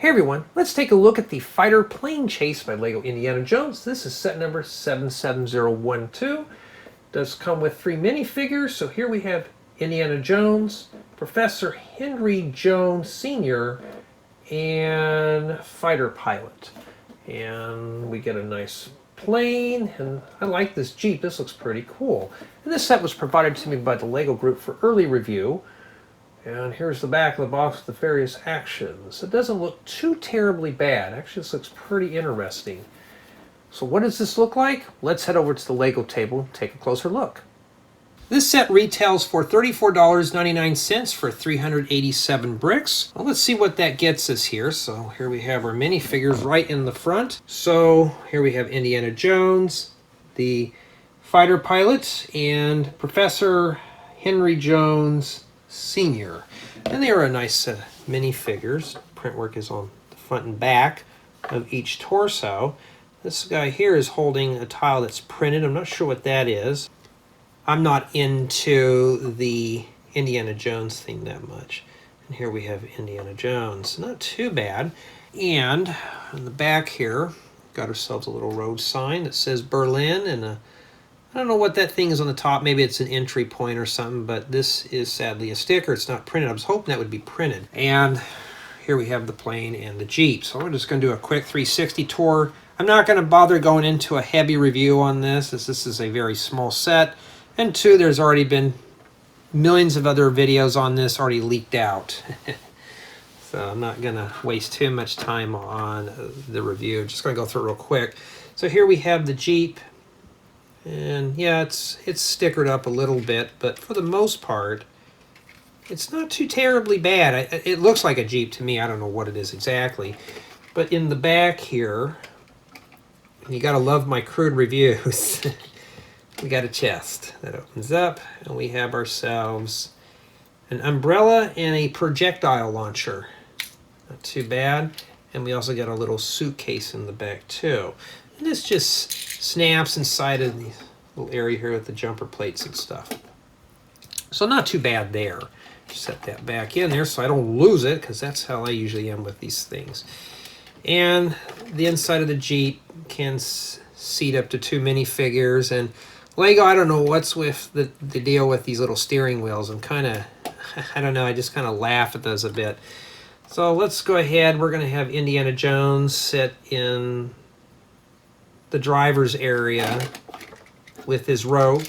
Hey everyone, let's take a look at the fighter plane chase by Lego Indiana Jones. This is set number 77012. It does come with 3 minifigures. So here we have Indiana Jones, Professor Henry Jones Sr., and fighter pilot. And we get a nice plane, and I like this Jeep. This looks pretty cool. And this set was provided to me by the Lego group for early review. And here's the back of the box with the various actions. It doesn't look too terribly bad. Actually, this looks pretty interesting. So what does this look like? Let's head over to the Lego table and take a closer look. This set retails for $34.99 for 387 bricks. Well, let's see what that gets us here. So here we have our minifigures right in the front. So here we have Indiana Jones, the fighter pilot, and Professor Henry Jones Senior. And they are a nice set of minifigures. Printwork is on the front and back of each torso. This guy here is holding a tile that's printed. I'm not sure what that is. I'm not into the Indiana Jones thing that much. And here we have Indiana Jones. Not too bad. And on the back here, got ourselves a little road sign that says Berlin, and I don't know what that thing is on the top. Maybe it's an entry point or something, but this is sadly a sticker. It's not printed. I was hoping that would be printed. And here we have the plane and the Jeep. So we're just going to do a quick 360 tour. I'm not going to bother going into a heavy review on this, as this is a very small set. And two, there's already been millions of other videos on this already leaked out. So I'm not going to waste too much time on the review. Just going to go through it real quick. So here we have the Jeep. And yeah, it's stickered up a little bit, but for the most part, it's not too terribly bad. It looks like a Jeep to me. I don't know what it is exactly. But in the back here, and you gotta love my crude reviews, we got a chest that opens up, and we have ourselves an umbrella and a projectile launcher. Not too bad. And we also got a little suitcase in the back too. And this just snaps inside of the little area here with the jumper plates and stuff. So not too bad there. Set that back in there so I don't lose it, because that's how I usually am with these things. And the inside of the Jeep can seat up to 2 minifigures. And Lego, I don't know what's with the deal with these little steering wheels. I'm kind of, I don't know, I just kind of laugh at those a bit. So let's go ahead. We're going to have Indiana Jones sit in the driver's area with his rope.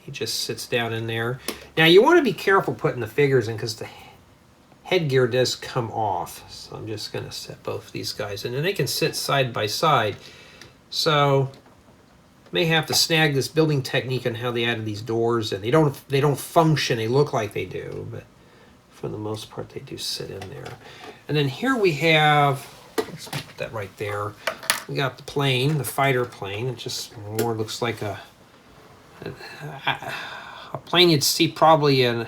He just sits down in there. Now you want to be careful putting the figures in, because the headgear does come off. So I'm just going to set both these guys in, and they can sit side by side. So may have to snag this building technique on how they added these doors, and they don't function. They look like they do, but for the most part they do sit in there. And then here we have, let's put that right there. We got the plane, the fighter plane. It just more looks like a plane you'd see probably in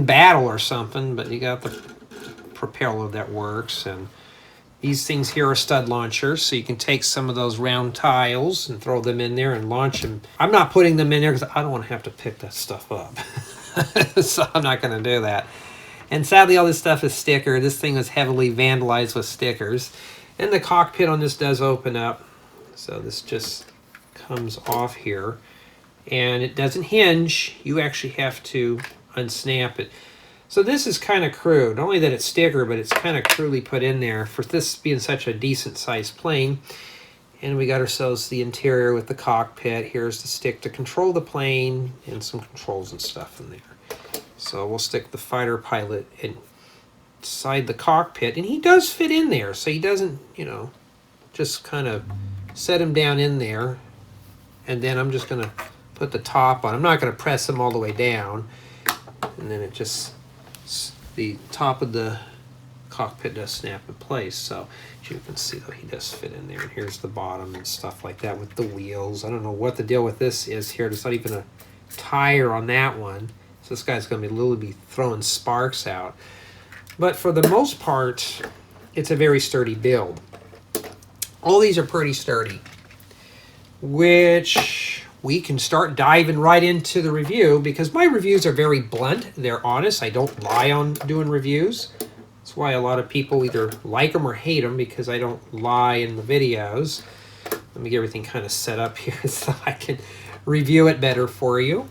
battle or something, but you got the propeller that works. And these things here are stud launchers, so you can take some of those round tiles and throw them in there and launch them. I'm not putting them in there because I don't want to have to pick that stuff up. So I'm not going to do that. And sadly, all this stuff is sticker. This thing was heavily vandalized with stickers. And the cockpit on this does open up. So this just comes off here. And it doesn't hinge. You actually have to unsnap it. So this is kind of crude. Not only that it's sticker, but it's kind of crudely put in there for this being such a decent sized plane. And we got ourselves the interior with the cockpit. Here's the stick to control the plane and some controls and stuff in there. So we'll stick the fighter pilot inside the cockpit, and he does fit in there, so he doesn't, you know, just kind of set him down in there. And then I'm just going to put the top on. I'm not going to press him all the way down. And then it just, the top of the cockpit does snap in place. So as you can see, though, he does fit in there. And here's the bottom and stuff like that with the wheels. I don't know what the deal with this is here. There's not even a tire on that one. So this guy's going to literally be throwing sparks out. But for the most part, it's a very sturdy build. All these are pretty sturdy, which we can start diving right into the review, because my reviews are very blunt. They're honest. I don't lie on doing reviews. That's why a lot of people either like them or hate them, because I don't lie in the videos. Let me get everything kind of set up here so I can review it better for you.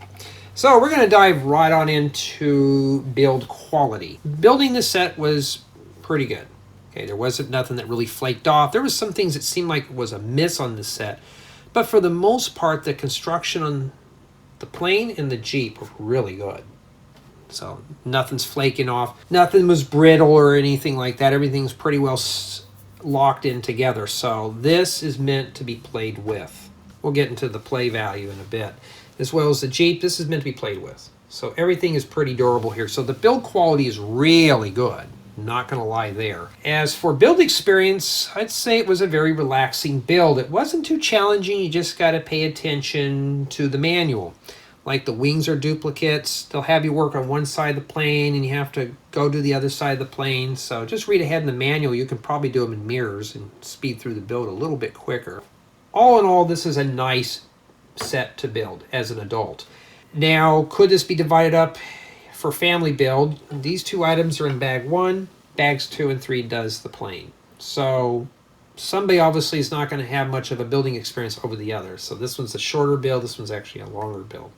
So we're going to dive right on into build quality. Building this set was pretty good. Okay, there wasn't nothing that really flaked off. There was some things that seemed like was a miss on this set. But for the most part, the construction on the plane and the Jeep were really good. So nothing's flaking off. Nothing was brittle or anything like that. Everything's pretty well locked in together. So this is meant to be played with. We'll get into the play value in a bit. As well as the Jeep, this is meant to be played with. So everything is pretty durable here. So the build quality is really good. Not going to lie there. As for build experience, I'd say it was a very relaxing build. It wasn't too challenging. You just got to pay attention to the manual. Like the wings are duplicates. They'll have you work on one side of the plane and you have to go to the other side of the plane. So just read ahead in the manual. You can probably do them in mirrors and speed through the build a little bit quicker. All in all, this is a nice set to build as an adult. Now, could this be divided up for family build? These two items are in bag 1, bags 2 and 3 does the plane. So somebody obviously is not going to have much of a building experience over the other. So this one's a shorter build, this one's actually a longer build.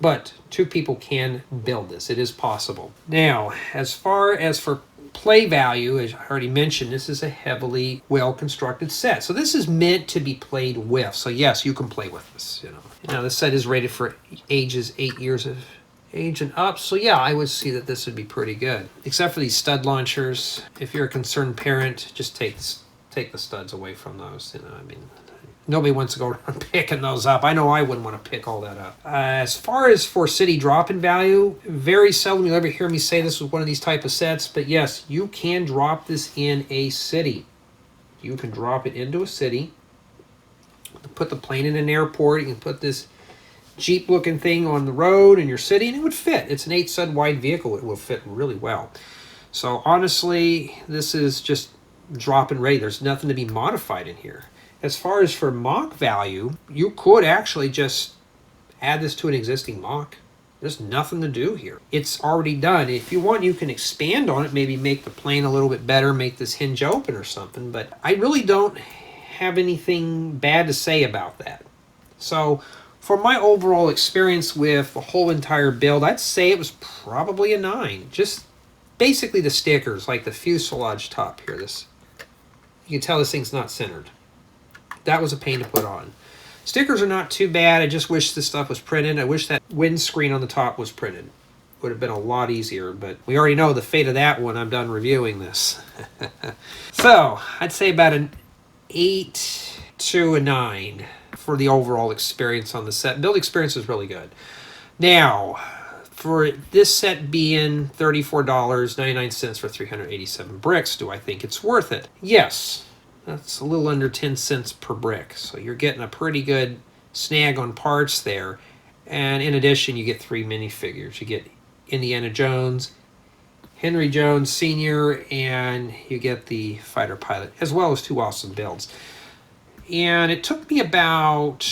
But 2 people can build this. It is possible. Now, as far as for play value, as I already mentioned, this is a heavily well-constructed set. So this is meant to be played with. So yes, you can play with this. Now this set is rated for ages 8 years of age and up. So yeah, I would see that this would be pretty good. Except for these stud launchers. If you're a concerned parent, just take the studs away from those. I mean, nobody wants to go around picking those up. I know I wouldn't want to pick all that up. As far as for city drop-in value, very seldom you'll ever hear me say this was one of these type of sets, but yes, you can drop this in a city. You can drop it into a city, put the plane in an airport, you can put this Jeep-looking thing on the road in your city, and it would fit. It's an 8-stud wide vehicle. It will fit really well. So honestly, this is just drop-in ready. There's nothing to be modified in here. As far as for mock value, you could actually just add this to an existing mock. There's nothing to do here. It's already done. If you want, you can expand on it, maybe make the plane a little bit better, make this hinge open or something, but I really don't have anything bad to say about that. So for my overall experience with the whole entire build, I'd say it was probably a 9. Just basically the stickers, like the fuselage top here. You can tell this thing's not centered. That was a pain to put on. Stickers are not too bad. I just wish this stuff was printed. I wish that windscreen on the top was printed. Would have been a lot easier, but we already know the fate of that when I'm done reviewing this. So I'd say about an 8 to a 9 for the overall experience on the set. Build experience is really good. Now, for this set being $34.99 for 387 bricks, do I think it's worth it? Yes. That's a little under 10 cents per brick. So you're getting a pretty good snag on parts there. And in addition, you get 3 minifigures. You get Indiana Jones, Henry Jones Sr., and you get the fighter pilot, as well as 2 awesome builds. And it took me about,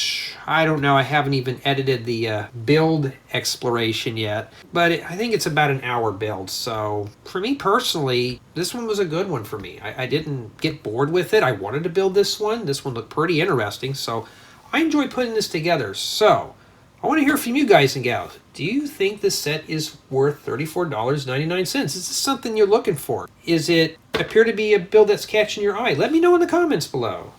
I don't know, I haven't even edited the build exploration yet, but I think it's about an hour build. So for me personally, this one was a good one for me. I didn't get bored with it. I wanted to build this one. This one looked pretty interesting, so I enjoyed putting this together. So I want to hear from you guys and gals. Do you think this set is worth $34.99? Is this something you're looking for? Is it appear to be a build that's catching your eye? Let me know in the comments below.